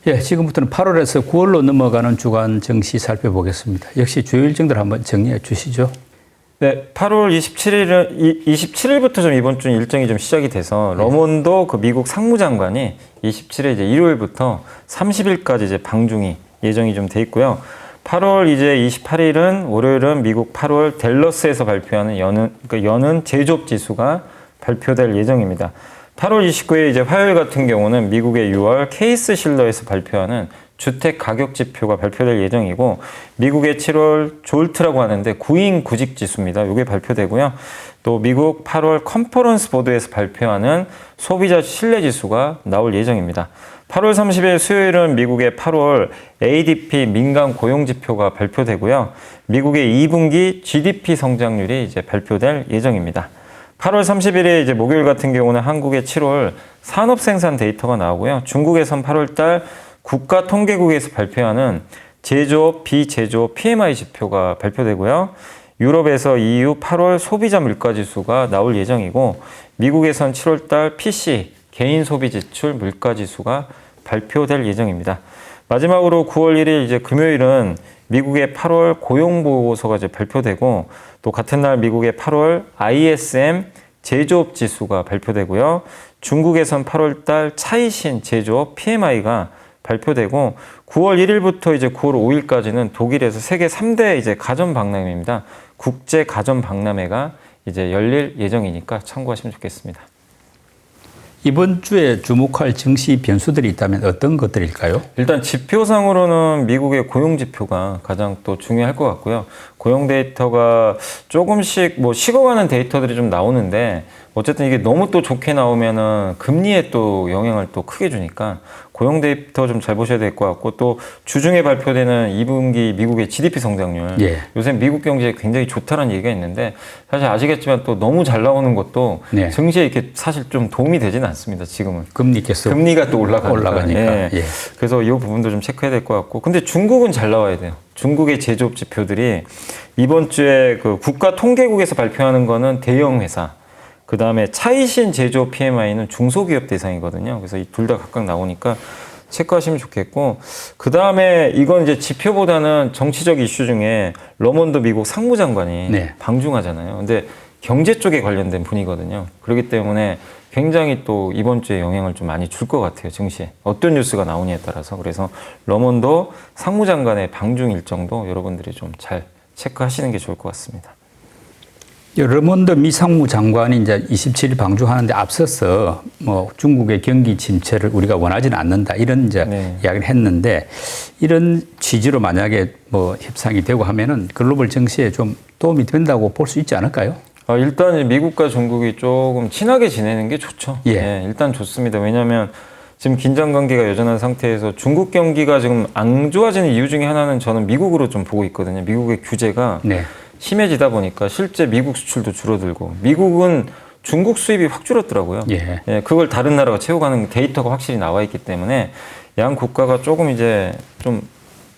예, 지금부터는 8월에서 9월로 넘어가는 주간 증시 살펴보겠습니다. 역시 주요 일정들 한번 정리해 주시죠. 네, 8월 27일부터 좀 이번 주 일정이 좀 시작이 돼서 러몬도 그 미국 상무장관이 27일 이제 일요일부터 30일까지 이제 방중이 예정이 좀 돼 있고요. 8월 이제 28일은 월요일은 미국 8월 댈러스에서 발표하는 여는 제조업 지수가 발표될 예정입니다. 8월 29일 이제 화요일 같은 경우는 미국의 6월 케이스 실러에서 발표하는 주택 가격 지표가 발표될 예정이고, 미국의 7월 졸트라고 하는데 구인 구직 지수입니다. 이게 발표되고요. 또 미국 8월 컨퍼런스 보드에서 발표하는 소비자 신뢰 지수가 나올 예정입니다. 8월 30일 수요일은 미국의 8월 ADP 민간 고용 지표가 발표되고요. 미국의 2분기 GDP 성장률이 이제 발표될 예정입니다. 8월 30일에 이제 목요일 같은 경우는 한국의 7월 산업 생산 데이터가 나오고요. 중국에선 8월 달 국가통계국에서 발표하는 제조업, 비제조업 PMI 지표가 발표되고요. 유럽에서 EU 8월 소비자 물가지수가 나올 예정이고, 미국에선 7월 달 PC 개인 소비 지출 물가지수가 발표될 예정입니다. 마지막으로 9월 1일 이제 금요일은 미국의 8월 고용보고서가 이제 발표되고, 또 같은 날 미국의 8월 ISM 제조업 지수가 발표되고요. 중국에선 8월 달 차이신 제조업 PMI가 발표되고, 9월 1일부터 이제 9월 5일까지는 독일에서 세계 3대 이제 가전 박람회입니다. 국제 가전 박람회가 이제 열릴 예정이니까 참고하시면 좋겠습니다. 이번 주에 주목할 증시 변수들이 있다면 어떤 것들일까요? 일단 지표상으로는 미국의 고용 지표가 가장 또 중요할 것 같고요. 고용 데이터가 조금씩 뭐 식어가는 데이터들이 좀 나오는데, 어쨌든 이게 너무 또 좋게 나오면은 금리에 또 영향을 또 크게 주니까 고용 데이터 좀 잘 보셔야 될 것 같고, 또 주중에 발표되는 2분기 미국의 GDP 성장률. 예. 요새 미국 경제에 굉장히 좋다는 얘기가 있는데, 사실 아시겠지만 또 너무 잘 나오는 것도 네. 증시에 이렇게 사실 좀 도움이 되지는 않습니다. 지금은. 금리가 또 올라가니까. 예. 예. 그래서 이 부분도 좀 체크해야 될 것 같고, 근데 중국은 잘 나와야 돼요. 중국의 제조업 지표들이 이번 주에 그 국가통계국에서 발표하는 거는 대형 회사, 그 다음에 차이신 제조업 PMI는 중소기업 대상이거든요. 그래서 이 둘 다 각각 나오니까 체크하시면 좋겠고, 그 다음에 이건 이제 지표보다는 정치적 이슈 중에 러몬도 미국 상무장관이 네. 방중하잖아요. 근데 경제 쪽에 관련된 분이거든요. 그렇기 때문에 굉장히 또 이번 주에 영향을 좀 많이 줄 것 같아요, 증시에. 어떤 뉴스가 나오냐에 따라서. 그래서 러몬도 상무장관의 방중 일정도 여러분들이 좀 잘 체크하시는 게 좋을 것 같습니다. 러몬드 미 상무장관이 이제 27일 방중하는데 앞서서 뭐 중국의 경기 침체를 우리가 원하지는 않는다, 이런 이제 네. 이야기를 했는데, 이런 취지로 만약에 뭐 협상이 되고 하면은 글로벌 증시에 좀 도움이 된다고 볼 수 있지 않을까요? 일단 미국과 중국이 조금 친하게 지내는 게 좋죠. 예. 예, 일단 좋습니다. 왜냐하면 지금 긴장 관계가 여전한 상태에서 중국 경기가 지금 안 좋아지는 이유 중에 하나는 저는 미국으로 좀 보고 있거든요. 미국의 규제가 네. 심해지다 보니까 실제 미국 수출도 줄어들고, 미국은 중국 수입이 확 줄었더라고요. 예. 예, 그걸 다른 나라가 채워가는 데이터가 확실히 나와 있기 때문에 양 국가가 조금 이제 좀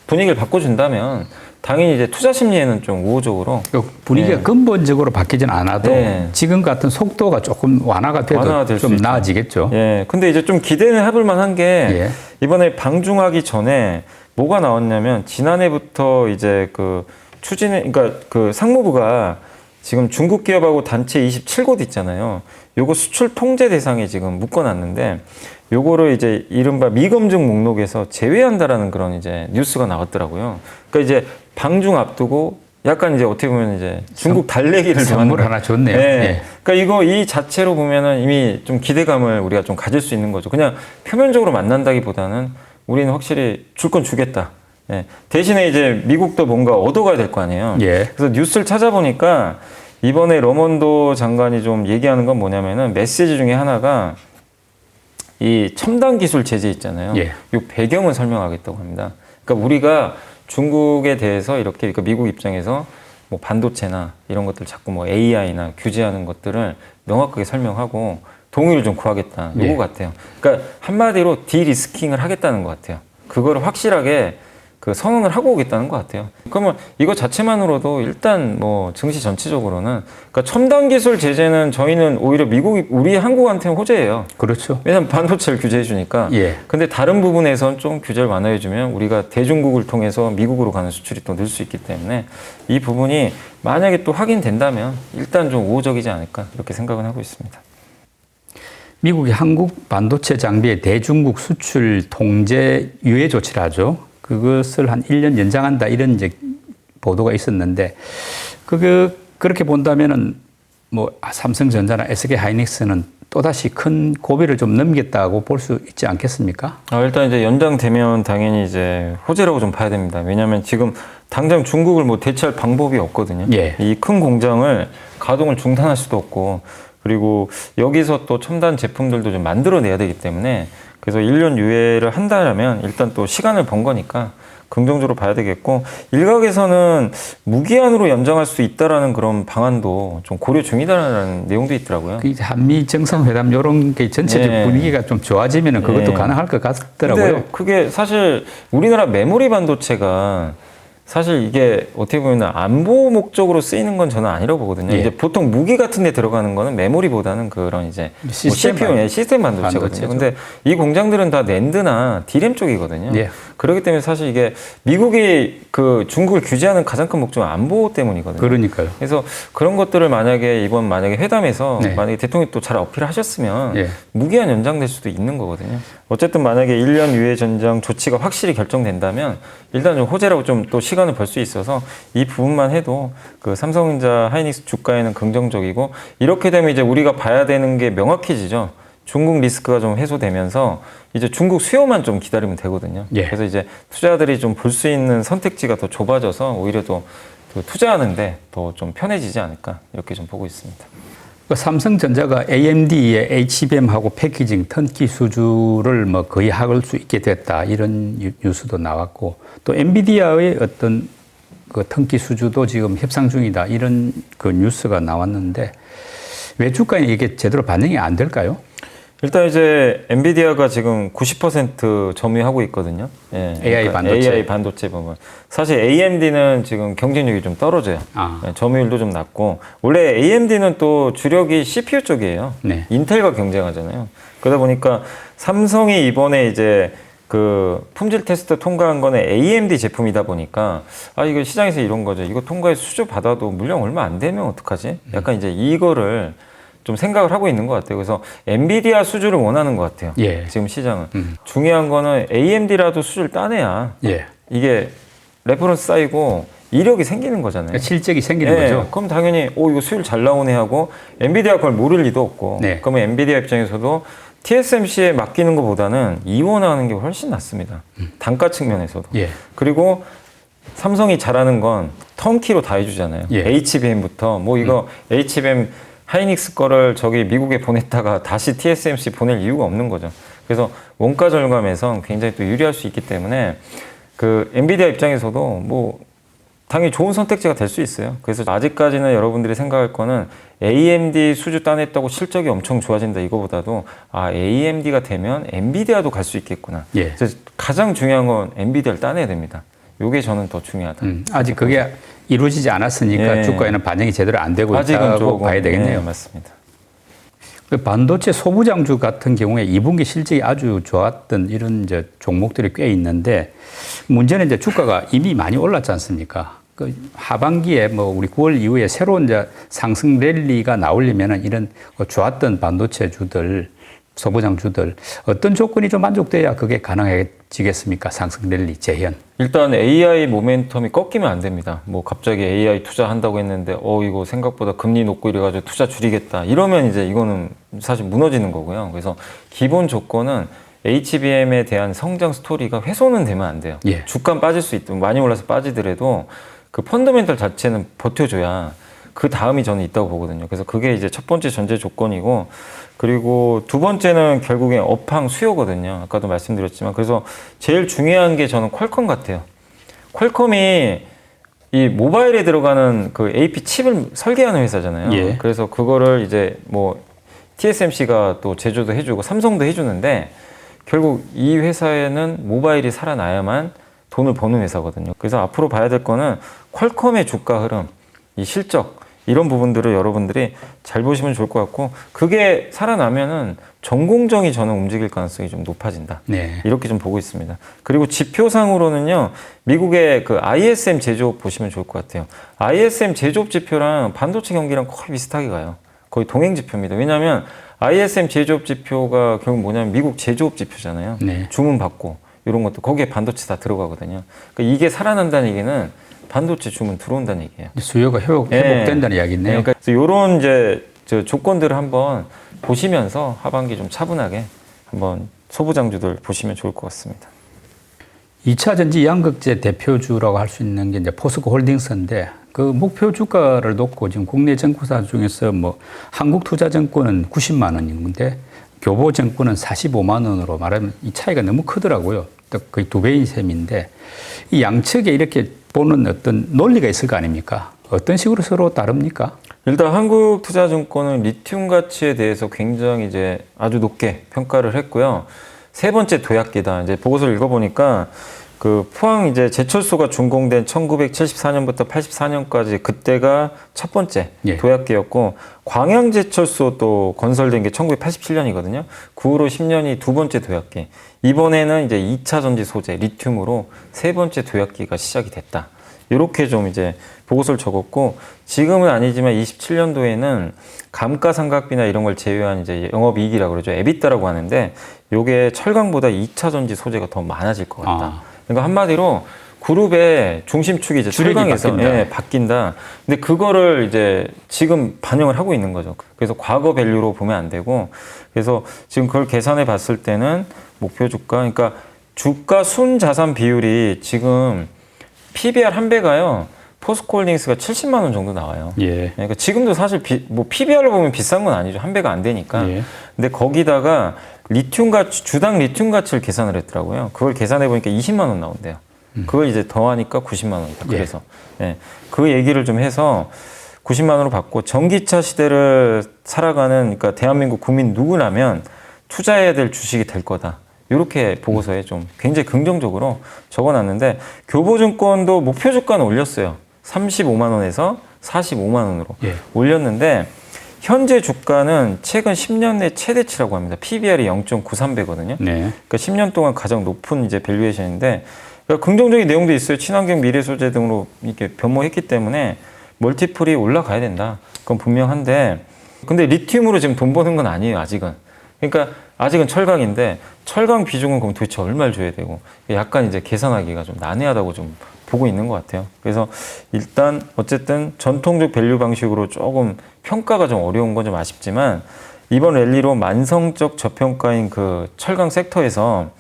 분위기를 바꿔준다면 당연히 이제 투자 심리에는 좀 우호적으로 분위기가 예. 근본적으로 바뀌진 않아도 예. 지금 같은 속도가 조금 완화가 돼도 좀 나아지겠죠. 예. 근데 이제 좀 기대는 해볼 만한 게 예. 이번에 방중하기 전에 뭐가 나왔냐면, 지난해부터 이제 그러니까 그 상무부가 지금 중국 기업하고 단체 27곳 있잖아요. 요거 수출 통제 대상에 지금 묶어놨는데, 요거를 이제 이른바 미검증 목록에서 제외한다라는 그런 이제 뉴스가 나왔더라고요. 그러니까 이제 방중 앞두고 약간 이제 어떻게 보면 이제 중국 달래기를 선물 하나 줬네요. 네. 예. 그러니까 이 자체로 보면은 이미 좀 기대감을 우리가 좀 가질 수 있는 거죠. 그냥 표면적으로 만난다기보다는 우리는 확실히 줄 건 주겠다. 예. 대신에 이제 미국도 뭔가 얻어가야 될 거 아니에요. 예. 그래서 뉴스를 찾아보니까 이번에 러몬도 장관이 좀 얘기하는 건 뭐냐면은, 메시지 중에 하나가 이 첨단 기술 제재 있잖아요. 예. 이 배경을 설명하겠다고 합니다. 그러니까 우리가 중국에 대해서 이렇게, 그러니까 미국 입장에서 뭐 반도체나 이런 것들 자꾸 뭐 AI나 규제하는 것들을 명확하게 설명하고 동의를 좀 구하겠다. 요거 예. 같아요. 그러니까 한마디로 디리스킹을 하겠다는 것 같아요. 그거를 확실하게 그 선언을 하고 오겠다는 것 같아요. 그러면 이거 자체만으로도 일단 뭐 증시 전체적으로는 그러니까 첨단 기술 제재는 저희는 오히려 미국이 우리 한국한테는 호재예요. 그렇죠. 왜냐하면 반도체를 규제해 주니까. 예. 근데 다른 부분에선 좀 규제를 완화해 주면 우리가 대중국을 통해서 미국으로 가는 수출이 또 늘 수 있기 때문에 이 부분이 만약에 또 확인된다면 일단 좀 우호적이지 않을까 이렇게 생각은 하고 있습니다. 미국이 한국 반도체 장비의 대중국 수출 통제 유예 조치를 하죠. 그것을 한 1년 연장한다 이런 이제 보도가 있었는데 그렇게 본다면은 뭐 삼성전자나 SK 하이닉스는 또다시 큰 고비를 좀 넘겼다고 볼 수 있지 않겠습니까? 일단 이제 연장되면 당연히 이제 호재라고 좀 봐야 됩니다. 왜냐하면 지금 당장 중국을 뭐 대체할 방법이 없거든요. 예. 이 큰 공장을 가동을 중단할 수도 없고 그리고 여기서 또 첨단 제품들도 좀 만들어내야 되기 때문에 그래서 1년 유예를 한다면 일단 또 시간을 번 거니까 긍정적으로 봐야 되겠고 일각에서는 무기한으로 연장할 수 있다라는 그런 방안도 좀 고려 중이다라는 내용도 있더라고요. 그 한미 정상회담 이런 게 전체적 네. 분위기가 좀 좋아지면 그것도 네. 가능할 것 같더라고요. 근데 그게 사실 우리나라 메모리 반도체가 사실 이게 어떻게 보면 안보 목적으로 쓰이는 건 저는 아니라고 보거든요. 예. 이제 보통 무기 같은 데 들어가는 거는 메모리보다는 그런 이제 시스템 반도체거든요. 반도체죠. 근데 이 공장들은 다 낸드나 디램 쪽이거든요. 예. 그렇기 때문에 사실 이게 미국이 그 중국을 규제하는 가장 큰 목적은 안보 때문이거든요. 그러니까요. 그래서 그런 것들을 만약에 만약에 회담에서 네. 만약에 대통령이 또 잘 어필을 하셨으면 예. 무기한 연장될 수도 있는 거거든요. 어쨌든 만약에 1년 유예 전장 조치가 확실히 결정된다면 일단 좀 호재라고 좀 또 시간을 벌 수 있어서 이 부분만 해도 그 삼성전자 하이닉스 주가에는 긍정적이고 이렇게 되면 이제 우리가 봐야 되는 게 명확해지죠. 중국 리스크가 좀 해소되면서 이제 중국 수요만 좀 기다리면 되거든요. 예. 그래서 이제 투자자들이 좀 볼 수 있는 선택지가 더 좁아져서 오히려 더 투자하는데 더 좀 편해지지 않을까 이렇게 좀 보고 있습니다. 삼성전자가 AMD의 HBM하고 패키징 턴키 수주를 뭐 거의 할 수 있게 됐다 이런 뉴스도 나왔고 또 엔비디아의 어떤 그 턴키 수주도 지금 협상 중이다 이런 그 뉴스가 나왔는데 왜 주가에 이게 제대로 반영이 안 될까요? 일단 이제 엔비디아가 지금 90% 점유하고 있거든요. 예, AI 반도체. AI 반도체 부분. 사실 AMD는 지금 경쟁력이 좀 떨어져요. 예, 점유율도 좀 낮고 원래 AMD는 또 주력이 CPU 쪽이에요. 네. 인텔과 경쟁하잖아요. 그러다 보니까 삼성이 이번에 이제 그 품질 테스트 통과한 거는 AMD 제품이다 보니까 이거 시장에서 이런 거죠. 이거 통과해서 수주 받아도 물량 얼마 안 되면 어떡하지? 약간 이제 이거를 좀 생각을 하고 있는 것 같아요. 그래서 엔비디아 수주를 원하는 것 같아요. 예. 지금 시장은. 중요한 거는 AMD라도 수주를 따내야 예. 이게 레퍼런스 쌓이고 이력이 생기는 거잖아요. 그러니까 실적이 생기는 네, 거죠. 그럼 당연히 이거 수율 잘 나오네 하고 엔비디아 그걸 모를 리도 없고 네. 그러면 엔비디아 입장에서도 TSMC에 맡기는 것보다는 이원화하는 게 훨씬 낫습니다. 단가 측면에서도. 예. 그리고 삼성이 잘하는 건 턴키로 다 해주잖아요. 예. HBM부터 뭐 이거 HBM 하이닉스 거를 저기 미국에 보냈다가 다시 TSMC 보낼 이유가 없는 거죠. 그래서 원가 절감에서 굉장히 또 유리할 수 있기 때문에 그 엔비디아 입장에서도 뭐 당연히 좋은 선택지가 될 수 있어요. 그래서 아직까지는 여러분들이 생각할 거는 AMD 수주 따냈다고 실적이 엄청 좋아진다 이거보다도 AMD가 되면 엔비디아도 갈 수 있겠구나. 예. 그래서 가장 중요한 건 엔비디아를 따내야 됩니다. 이게 저는 더 중요하다. 아직 그게 이루어지지 않았으니까 예. 주가에는 반영이 제대로 안 되고 아직은 있다고 조금 봐야 되겠네요. 맞습니다. 그 반도체 소부장주 같은 경우에 2분기 실적이 아주 좋았던 이런 이제 종목들이 꽤 있는데 문제는 이제 주가가 이미 많이 올랐지 않습니까? 그 하반기에 뭐 우리 9월 이후에 새로운 이제 상승 랠리가 나오려면은 이런 좋았던 반도체 주들 소부장주들 어떤 조건이 좀 만족돼야 그게 가능해지겠습니까? 상승 랠리 재현. 일단 AI 모멘텀이 꺾이면 안 됩니다. 뭐 갑자기 AI 투자한다고 했는데 이거 생각보다 금리 높고 이래가지고 투자 줄이겠다. 이러면 이제 이거는 사실 무너지는 거고요. 그래서 기본 조건은 HBM에 대한 성장 스토리가 훼손은 되면 안 돼요. 예. 주가 빠질 수 있든 많이 올라서 빠지더라도 그 펀더멘털 자체는 버텨줘야 그 다음이 저는 있다고 보거든요. 그래서 그게 이제 첫 번째 전제 조건이고 그리고 두 번째는 결국엔 업황 수요거든요. 아까도 말씀드렸지만 그래서 제일 중요한 게 저는 퀄컴 같아요. 퀄컴이 이 모바일에 들어가는 그 AP 칩을 설계하는 회사잖아요. 예. 그래서 그거를 이제 뭐 TSMC가 또 제조도 해주고 삼성도 해주는데 결국 이 회사에는 모바일이 살아나야만 돈을 버는 회사거든요. 그래서 앞으로 봐야 될 거는 퀄컴의 주가 흐름, 이 실적 이런 부분들을 여러분들이 잘 보시면 좋을 것 같고, 그게 살아나면은 전공정이 저는 움직일 가능성이 좀 높아진다. 네. 이렇게 좀 보고 있습니다. 그리고 지표상으로는요, 미국의 그 ISM 제조업 보시면 좋을 것 같아요. ISM 제조업 지표랑 반도체 경기랑 거의 비슷하게 가요. 거의 동행 지표입니다. 왜냐하면 ISM 제조업 지표가 결국 뭐냐면 미국 제조업 지표잖아요. 네. 주문 받고 이런 것도 거기에 반도체 다 들어가거든요. 그러니까 이게 살아난다는 얘기는 반도체 주문 들어온다는 얘기예요. 수요가 회복된다는 이야기네요. 그러니까 이런 이제 저 조건들을 한번 보시면서 하반기 좀 차분하게 한번 소부장주들 보시면 좋을 것 같습니다. 2차 전지 양극재 대표주라고 할 수 있는 게 이제 포스코 홀딩스인데, 그 목표 주가를 놓고 지금 국내 정보사 중에서 뭐 한국투자증권은 90만 원인데 교보증권은 45만 원으로 말하면 이 차이가 너무 크더라고요. 또 거의 2배인 셈인데, 이 양측에 이렇게 보는 어떤 논리가 있을 거 아닙니까? 어떤 식으로 서로 다릅니까? 일단 한국투자증권은 리튬 가치에 대해서 굉장히 이제 아주 높게 평가를 했고요. 세 번째 도약기다. 이제 보고서를 읽어보니까 그 포항 이제 제철소가 준공된 1974년부터 84년까지 그때가 첫 번째 예. 도약기였고, 광양제철소 또 건설된 게 1987년이거든요. 그 후로 10년이 두 번째 도약기. 이번에는 이제 2차 전지 소재 리튬으로 세 번째 도약기가 시작이 됐다. 이렇게 좀 이제 보고서를 적었고, 지금은 아니지만 27년도에는 감가상각비나 이런 걸 제외한 이제 영업이익이라고 그러죠. 에비타라고 하는데, 요게 철강보다 2차 전지 소재가 더 많아질 것 같다. 그러니까 한마디로 그룹의 중심축이 이제 철강에서 바뀐다. 근데 그거를 이제 지금 반영을 하고 있는 거죠. 그래서 과거 밸류로 보면 안 되고, 그래서 지금 그걸 계산해 봤을 때는 목표 주가, 그러니까 주가 순자산 비율이 지금 PBR 한 배가요. 포스코홀딩스가 70만 원 정도 나와요. 예. 그러니까 지금도 사실 뭐 PBR로 보면 비싼 건 아니죠. 한 배가 안 되니까. 예. 근데 거기다가 리튬 가치, 주당 리튬 가치를 계산을 했더라고요. 그걸 계산해 보니까 20만 원 나온대요. 그걸 이제 더하니까 90만 원이다. 그래서 예. 그 얘기를 좀 해서 90만 원으로 받고, 전기차 시대를 살아가는, 그러니까 대한민국 국민 누구라면 투자해야 될 주식이 될 거다. 이렇게 보고서에 좀 굉장히 긍정적으로 적어놨는데, 교보증권도 목표 주가는 올렸어요. 35만 원에서 45만 원으로 예. 올렸는데, 현재 주가는 최근 10년 내 최대치라고 합니다. PBR이 0.93배거든요. 네. 그러니까 10년 동안 가장 높은 이제 밸류에이션인데, 그러니까 긍정적인 내용도 있어요. 친환경 미래 소재 등으로 이렇게 변모했기 때문에 멀티플이 올라가야 된다. 그건 분명한데, 근데 리튬으로 지금 돈 버는 건 아니에요, 아직은. 그러니까 아직은 철강인데, 철강 비중은 그럼 도대체 얼마를 줘야 되고, 약간 이제 계산하기가 좀 난해하다고 좀 보고 있는 것 같아요. 그래서 일단 어쨌든 전통적 밸류 방식으로 조금 평가가 좀 어려운 건 좀 아쉽지만, 이번 랠리로 만성적 저평가인 그 철강 섹터에서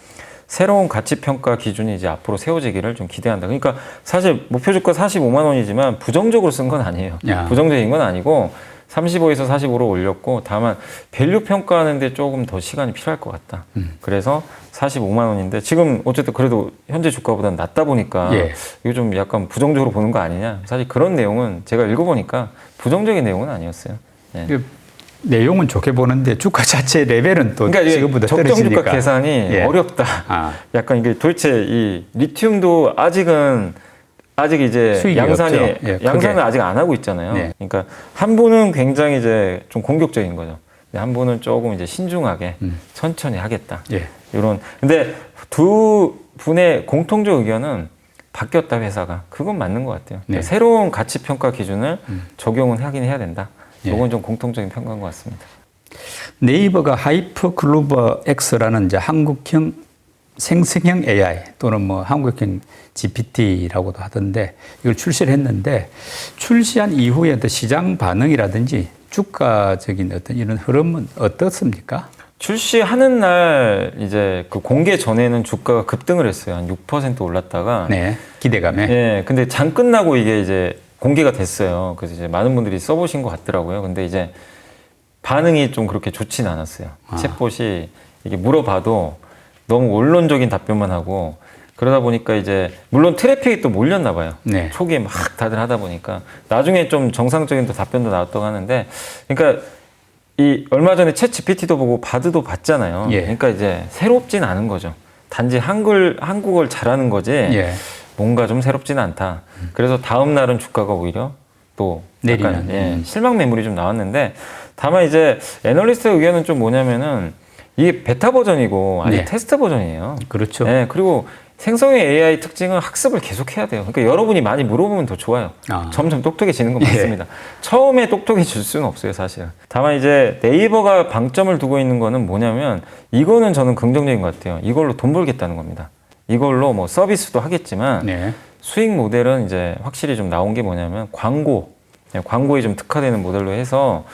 새로운 가치 평가 기준이 이제 앞으로 세워지기를 좀 기대한다. 그러니까 사실 목표 주가 45만 원이지만 부정적으로 쓴 건 아니에요. 야. 부정적인 건 아니고 35에서 45로 올렸고, 다만 밸류 평가하는데 조금 더 시간이 필요할 것 같다. 그래서 45만 원인데 지금 어쨌든 그래도 현재 주가보다는 낮다 보니까 예. 이거 좀 약간 부정적으로 보는 거 아니냐. 사실 그런 내용은 제가 읽어보니까 부정적인 내용은 아니었어요. 예. 그 내용은 좋게 보는데 주가 자체 레벨은 또 그러니까 지금보다 적정 떨어지니까. 주가 계산이 예. 어렵다. 아. 약간 이게 도대체 이 리튬도 아직 이제 수익이 양산이 없죠. 예, 양산을 크게. 아직 안 하고 있잖아요. 네. 그러니까 한 분은 굉장히 이제 좀 공격적인 거죠. 한 분은 조금 이제 신중하게 천천히 하겠다. 예. 이런. 근데 두 분의 공통적 의견은 바뀌었다, 회사가. 그건 맞는 것 같아요. 네. 새로운 가치 평가 기준을 적용은 하긴 해야 된다. 예. 이건 좀 공통적인 평가인 것 같습니다. 네이버가 하이퍼클로버 X라는 이제 한국형 생성형 AI 또는 뭐 한국형 GPT라고도 하던데, 이걸 출시를 했는데, 출시한 이후에 어떤 시장 반응이라든지 주가적인 어떤 이런 흐름은 어떻습니까? 출시하는 날 이제 그 공개 전에는 주가가 급등을 했어요. 한 6% 올랐다가. 네, 기대감에. 예, 근데 장 끝나고 이게 이제 공개가 됐어요. 그래서 이제 많은 분들이 써보신 것 같더라고요. 근데 이제 반응이 좀 그렇게 좋진 않았어요. 챗봇이 이게 물어봐도 너무 원론적인 답변만 하고, 그러다 보니까 이제 물론 트래픽이 또 몰렸나 봐요. 네. 초기에 막 다들 하다 보니까 나중에 좀 정상적인 또 답변도 나왔다고 하는데, 그러니까 이 얼마 전에 챗 GPT도 보고 바드도 봤잖아요. 예. 그러니까 이제 새롭진 않은 거죠. 단지 한국어를 잘하는 거지 예. 뭔가 좀 새롭지는 않다. 그래서 다음 날은 주가가 오히려 또 약간 내리는. 실망 매물이 좀 나왔는데 다만 이제 애널리스트 의견은 좀 뭐냐면은 이게 베타 버전이고 아직 네. 테스트 버전이에요. 그렇죠. 네, 그리고 생성형 AI 특징은 학습을 계속 해야 돼요. 그러니까 여러분이 많이 물어보면 더 좋아요. 아. 점점 똑똑해지는 건 예. 맞습니다. 처음에 똑똑해질 수는 없어요, 사실. 다만 이제 네이버가 방점을 두고 있는 거는 뭐냐면 이거는 저는 긍정적인 것 같아요. 이걸로 돈 벌겠다는 겁니다. 이걸로 뭐 서비스도 하겠지만 네. 수익 모델은 이제 확실히 좀 나온 게 뭐냐면 광고에 좀 특화되는 모델로 해서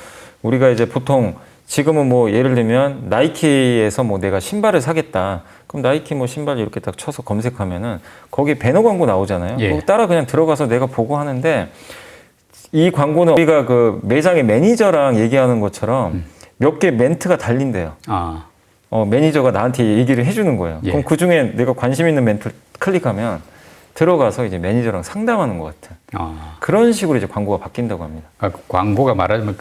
우리가 이제 보통 지금은 뭐 예를 들면 나이키에서 뭐 내가 신발을 사겠다. 그럼 나이키 뭐 신발 이렇게 딱 쳐서 검색하면은 거기 배너 광고 나오잖아요. 예. 그거 따라 그냥 들어가서 내가 보고 하는데 이 광고는 우리가 그 매장의 매니저랑 얘기하는 것처럼 몇 개 멘트가 달린대요. 아. 매니저가 나한테 얘기를 해주는 거예요. 예. 그럼 그 중에 내가 관심 있는 멘트를 클릭하면 들어가서 이제 매니저랑 상담하는 것 같은 아. 그런 식으로 이제 광고가 바뀐다고 합니다. 광고가 말하자면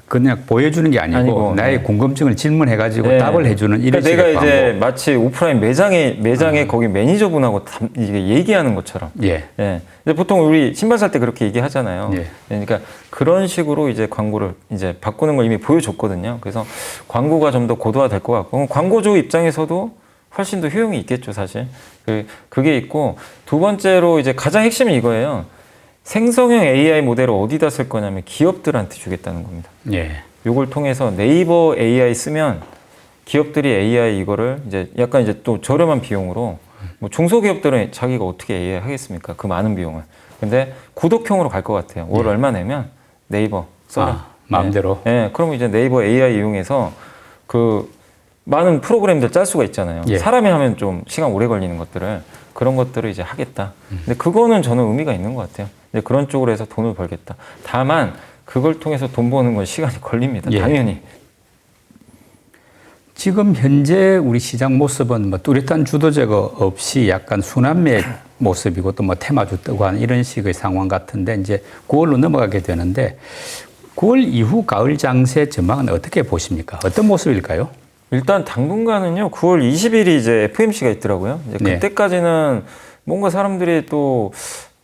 그냥 보여주는 게 아니고 나의 네. 궁금증을 질문해가지고 네. 답을 해주는 이런 그러니까 식의 내가 광고. 이제 마치 오프라인 매장에 거기 매니저분하고 이게 얘기하는 것처럼. 예. 예. 근데 보통 우리 신발 살 때 그렇게 얘기하잖아요. 예. 그러니까 그런 식으로 이제 광고를 이제 바꾸는 걸 이미 보여줬거든요. 그래서 광고가 좀 더 고도화될 것 같고 광고주 입장에서도 훨씬 더 효용이 있겠죠, 사실. 그게 있고 두 번째로 이제 가장 핵심은 이거예요. 생성형 AI 모델을 어디다 쓸 거냐면 기업들한테 주겠다는 겁니다. 예. 요걸 통해서 네이버 AI 쓰면 기업들이 AI 이거를 이제 약간 이제 또 저렴한 비용으로 뭐 중소기업들은 자기가 어떻게 AI 하겠습니까? 그 많은 비용을. 근데 구독형으로 갈 것 같아요. 월 얼마 내면 네이버 써라. 마음대로. 네. 그럼 이제 네이버 AI 이용해서 그 많은 프로그램들 짤 수가 있잖아요. 예. 사람이 하면 좀 시간 오래 걸리는 것들을 그런 것들을 이제 하겠다. 근데 그거는 저는 의미가 있는 것 같아요. 근데 그런 쪽으로 해서 돈을 벌겠다. 다만 그걸 통해서 돈 버는 건 시간이 걸립니다. 예. 당연히. 지금 현재 우리 시장 모습은 뭐 뚜렷한 주도자가 없이 약간 순환매 모습이고 또 뭐 테마주 뜨고 하는 이런 식의 상황 같은데 이제 9월로 넘어가게 되는데 9월 이후 가을 장세 전망은 어떻게 보십니까? 어떤 모습일까요? 일단 당분간은요. 9월 20일이 이제 FMC가 있더라고요. 이제 네. 그때까지는 뭔가 사람들이 또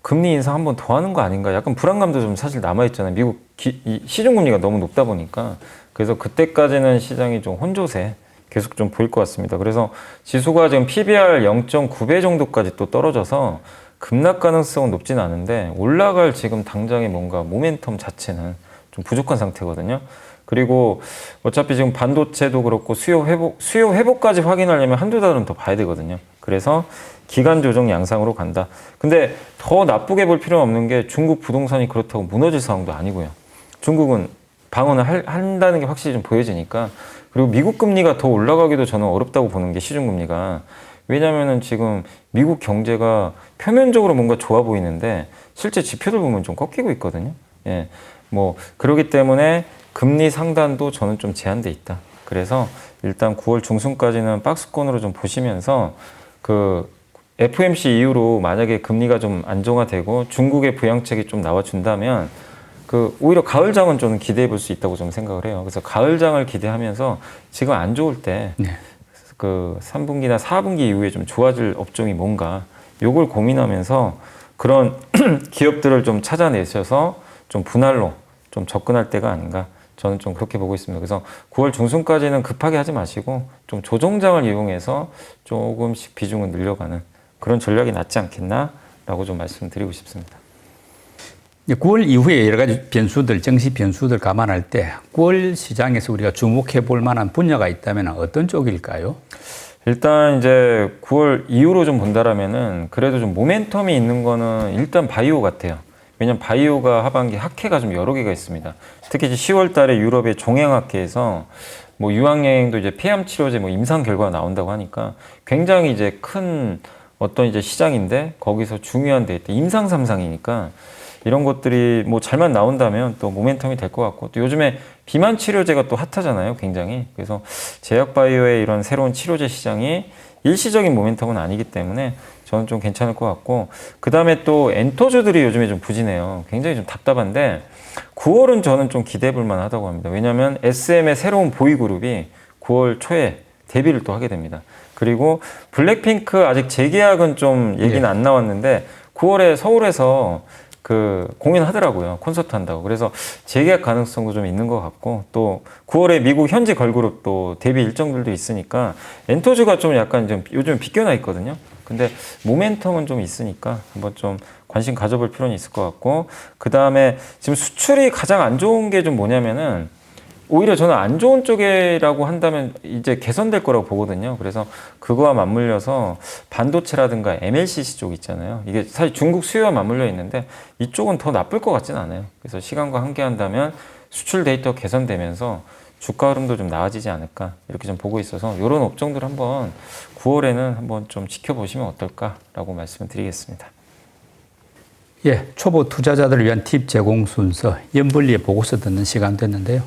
금리 인상 한 번 더 하는 거 아닌가? 약간 불안감도 좀 사실 남아 있잖아요. 미국 이 시중금리가 너무 높다 보니까 그래서 그때까지는 시장이 좀 혼조세 계속 좀 보일 것 같습니다. 그래서 지수가 지금 PBR 0.9배 정도까지 또 떨어져서 급락 가능성은 높진 않은데 올라갈 지금 당장의 뭔가 모멘텀 자체는 좀 부족한 상태거든요. 그리고 어차피 지금 반도체도 그렇고 수요 회복까지 확인하려면 한두 달은 더 봐야 되거든요. 그래서 기간 조정 양상으로 간다. 근데 더 나쁘게 볼 필요는 없는 게 중국 부동산이 그렇다고 무너질 상황도 아니고요. 중국은 방어는 한다는 게 확실히 좀 보여지니까. 그리고 미국 금리가 더 올라가기도 저는 어렵다고 보는 게 시중금리가. 왜냐면은 지금 미국 경제가 표면적으로 뭔가 좋아 보이는데 실제 지표들 보면 좀 꺾이고 있거든요. 예. 뭐 그렇기 때문에 금리 상단도 저는 좀 제한돼 있다. 그래서 일단 9월 중순까지는 박스권으로 좀 보시면서 그 FMC 이후로 만약에 금리가 좀 안정화되고 중국의 부양책이 좀 나와준다면 그 오히려 가을장은 저는 기대해 볼 수 있다고 좀 생각을 해요. 그래서 가을장을 기대하면서 지금 안 좋을 때 그 3분기나 4분기 이후에 좀 좋아질 업종이 뭔가 요걸 고민하면서 그런 기업들을 좀 찾아내셔서 좀 분할로 좀 접근할 때가 아닌가. 저는 좀 그렇게 보고 있습니다. 그래서 9월 중순까지는 급하게 하지 마시고 좀 조정장을 이용해서 조금씩 비중을 늘려가는 그런 전략이 낫지 않겠나라고 좀 말씀드리고 싶습니다. 9월 이후에 여러 가지 변수들, 정시 변수들 감안할 때 9월 시장에서 우리가 주목해 볼 만한 분야가 있다면 어떤 쪽일까요? 일단 이제 9월 이후로 좀 본다라면은 그래도 좀 모멘텀이 있는 거는 일단 바이오 같아요. 왜냐면 바이오가 하반기 학회가 좀 여러 개가 있습니다. 특히 이제 10월 달에 유럽의 종양학회에서 뭐 유황여행도 이제 폐암 치료제 뭐 임상 결과가 나온다고 하니까 굉장히 이제 큰 어떤 이제 시장인데 거기서 중요한 데이터 임상 3상이니까 이런 것들이 뭐 잘만 나온다면 또 모멘텀이 될 것 같고 또 요즘에 비만 치료제가 또 핫하잖아요, 굉장히. 그래서 제약바이오의 이런 새로운 치료제 시장이 일시적인 모멘텀은 아니기 때문에 저는 좀 괜찮을 것 같고 그 다음에 또 엔터주들이 요즘에 좀 부진해요. 굉장히 좀 답답한데 9월은 저는 좀 기대해 볼 만하다고 합니다. 왜냐하면 SM의 새로운 보이그룹이 9월 초에 데뷔를 또 하게 됩니다. 그리고 블랙핑크 아직 재계약은 좀 얘기는 안 나왔는데 9월에 서울에서 그 공연하더라고요. 콘서트 한다고. 그래서 재계약 가능성도 좀 있는 것 같고, 또 9월에 미국 현지 걸그룹 또 데뷔 일정들도 있으니까 엔토즈가 좀 약간 좀 요즘 비껴나 있거든요. 근데 모멘텀은 좀 있으니까 한번 좀 관심 가져볼 필요는 있을 것 같고, 그 다음에 지금 수출이 가장 안 좋은 게 좀 뭐냐면은 오히려 저는 안 좋은 쪽이라고 한다면 이제 개선될 거라고 보거든요. 그래서 그거와 맞물려서 반도체라든가 MLCC 쪽 있잖아요. 이게 사실 중국 수요와 맞물려 있는데 이쪽은 더 나쁠 것 같지는 않아요. 그래서 시간과 함께한다면 수출 데이터 개선되면서 주가 흐름도 좀 나아지지 않을까 이렇게 좀 보고 있어서 이런 업종들 한번 9월에는 한번 좀 지켜보시면 어떨까라고 말씀을 드리겠습니다. 예, 초보 투자자들을 위한 팁 제공 순서 연불리의 보고서 듣는 시간 됐는데요.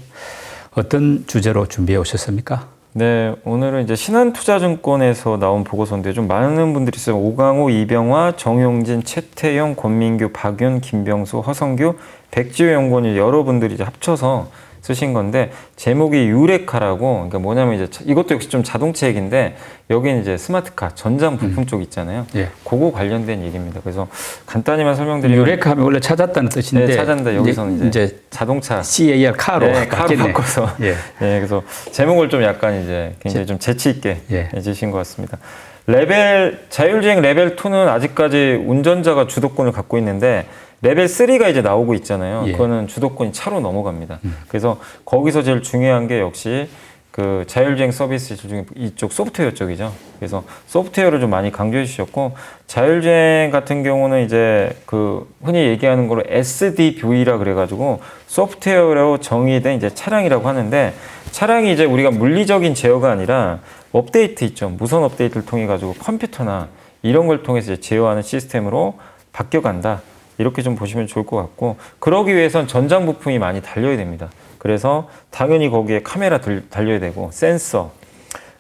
어떤 주제로 준비해 오셨습니까? 네, 오늘은 이제 신한투자증권에서 나온 보고서인데 좀 많은 분들이 있어요. 오강호, 이병화, 정용진, 최태영, 권민규, 박윤, 김병수, 허성규, 백지호 연구원이 여러분들이 이제 합쳐서 쓰신 건데 제목이 유레카라고, 그러니까 뭐냐면 이제 이것도 역시 좀 자동차 얘기인데 여기는 이제 스마트카 전장 부품 쪽 있잖아요. 예. 그거 관련된 얘기입니다. 그래서 간단히만 설명드리면 유레카 하면 원래 찾았다는 뜻인데 네, 찾았는데 여기서는 이제 자동차 CAR 카로 네, 카로 바뀌네. 바꿔서 예. 네, 그래서 제목을 좀 약간 이제 굉장히 좀 재치 있게 예. 해주신 것 같습니다. 자율주행 레벨 2는 아직까지 운전자가 주도권을 갖고 있는데 레벨 3가 이제 나오고 있잖아요. 예. 그거는 주도권이 차로 넘어갑니다. 그래서 거기서 제일 중요한 게 역시 그 자율주행 서비스 중에 이쪽 소프트웨어 쪽이죠. 그래서 소프트웨어를 좀 많이 강조해 주셨고, 자율주행 같은 경우는 이제 그 흔히 얘기하는 거로 SDV라 그래가지고 소프트웨어로 정의된 이제 차량이라고 하는데, 차량이 이제 우리가 물리적인 제어가 아니라 업데이트 있죠. 무선 업데이트를 통해 가지고 컴퓨터나 이런 걸 통해서 이제 제어하는 시스템으로 바뀌어간다. 이렇게 좀 보시면 좋을 것 같고, 그러기 위해선 전장 부품이 많이 달려야 됩니다. 그래서 당연히 거기에 카메라 달려야 되고 센서,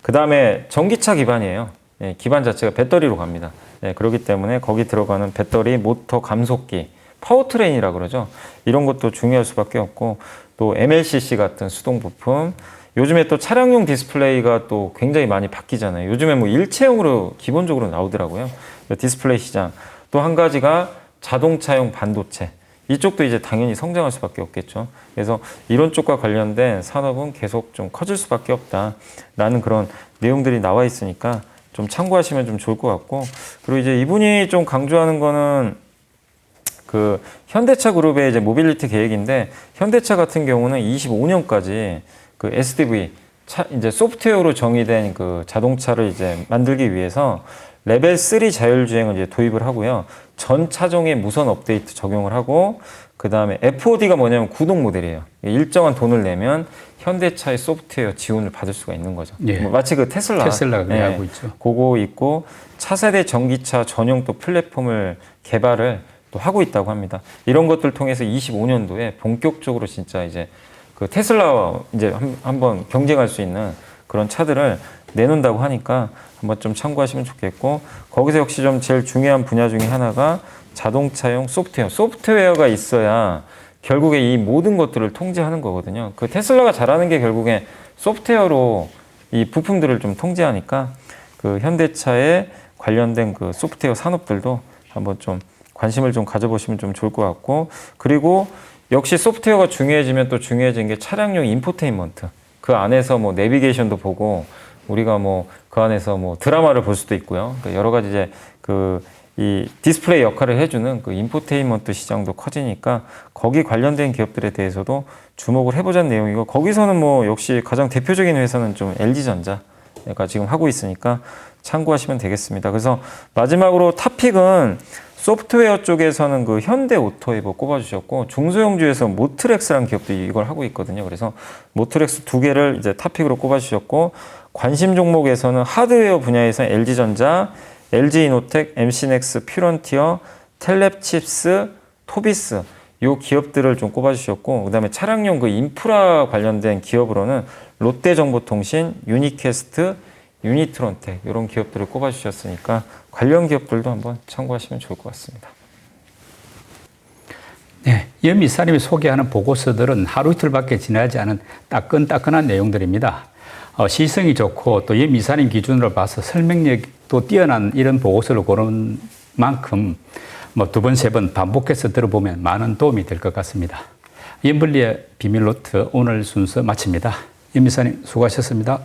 그 다음에 전기차 기반이에요. 예, 기반 자체가 배터리로 갑니다. 예, 그렇기 때문에 거기 들어가는 배터리, 모터, 감속기, 파워트레인이라 그러죠. 이런 것도 중요할 수밖에 없고, 또 MLCC 같은 수동 부품, 요즘에 또 차량용 디스플레이가 또 굉장히 많이 바뀌잖아요. 요즘에 뭐 일체형으로 기본적으로 나오더라고요. 디스플레이 시장. 또 한 가지가 자동차용 반도체. 이쪽도 이제 당연히 성장할 수밖에 없겠죠. 그래서 이런 쪽과 관련된 산업은 계속 좀 커질 수밖에 없다라는 그런 내용들이 나와 있으니까 좀 참고하시면 좀 좋을 것 같고, 그리고 이제 이분이 좀 강조하는 거는 그 현대차 그룹의 이제 모빌리티 계획인데, 현대차 같은 경우는 25년까지 그 SDV 이제 소프트웨어로 정의된 그 자동차를 이제 만들기 위해서 레벨 3 자율주행을 이제 도입을 하고요. 전 차종에 무선 업데이트 적용을 하고, 그 다음에 FOD가 뭐냐면 구동 모델이에요. 일정한 돈을 내면 현대차의 소프트웨어 지원을 받을 수가 있는 거죠. 예. 뭐 마치 그 테슬라가 그래 하고 있죠. 그거 있고, 차세대 전기차 전용 또 플랫폼을 개발을 또 하고 있다고 합니다. 이런 것들 통해서 25년도에 본격적으로 진짜 이제 그 테슬라와 이제 한번 경쟁할 수 있는 그런 차들을 내놓는다고 하니까 한번 좀 참고하시면 좋겠고, 거기서 역시 좀 제일 중요한 분야 중에 하나가 자동차용 소프트웨어가 있어야 결국에 이 모든 것들을 통제하는 거거든요. 그 테슬라가 잘하는 게 결국에 소프트웨어로 이 부품들을 좀 통제하니까 그 현대차에 관련된 그 소프트웨어 산업들도 한번 좀 관심을 좀 가져보시면 좀 좋을 것 같고, 그리고 역시 소프트웨어가 중요해지면 또 중요해진 게 차량용 인포테인먼트. 그 안에서 뭐 내비게이션도 보고, 우리가 뭐 그 안에서 뭐 드라마를 볼 수도 있고요. 그러니까 여러 가지 이제 그 이 디스플레이 역할을 해주는 그 인포테인먼트 시장도 커지니까 거기 관련된 기업들에 대해서도 주목을 해보자는 내용이고, 거기서는 뭐 역시 가장 대표적인 회사는 좀 LG전자가 지금 하고 있으니까 참고하시면 되겠습니다. 그래서 마지막으로 탑픽은 소프트웨어 쪽에서는 그 현대오토에버 꼽아주셨고, 중소형주에서 모트렉스라는 기업도 이걸 하고 있거든요. 그래서 모트렉스 2개를 이제 탑픽으로 꼽아주셨고, 관심 종목에서는 하드웨어 분야에서 LG전자, LG이노텍, MC넥스, 퓨런티어, 텔랩칩스, 토비스 요 기업들을 좀 꼽아주셨고, 그 다음에 차량용 그 인프라 관련된 기업으로는 롯데정보통신, 유니캐스트, 유니트론텍 이런 기업들을 꼽아주셨으니까 관련 기업들도 한번 참고하시면 좋을 것 같습니다. 네, 연 이사님이 소개하는 보고서들은 하루 이틀밖에 지나지 않은 따끈따끈한 내용들입니다. 시성이 좋고 또 임 이사님 기준으로 봐서 설명력도 뛰어난 이런 보고서를 고른 만큼 뭐 2번, 3번 반복해서 들어보면 많은 도움이 될 것 같습니다. 임블리의 비밀노트 오늘 순서 마칩니다. 임 이사님 수고하셨습니다.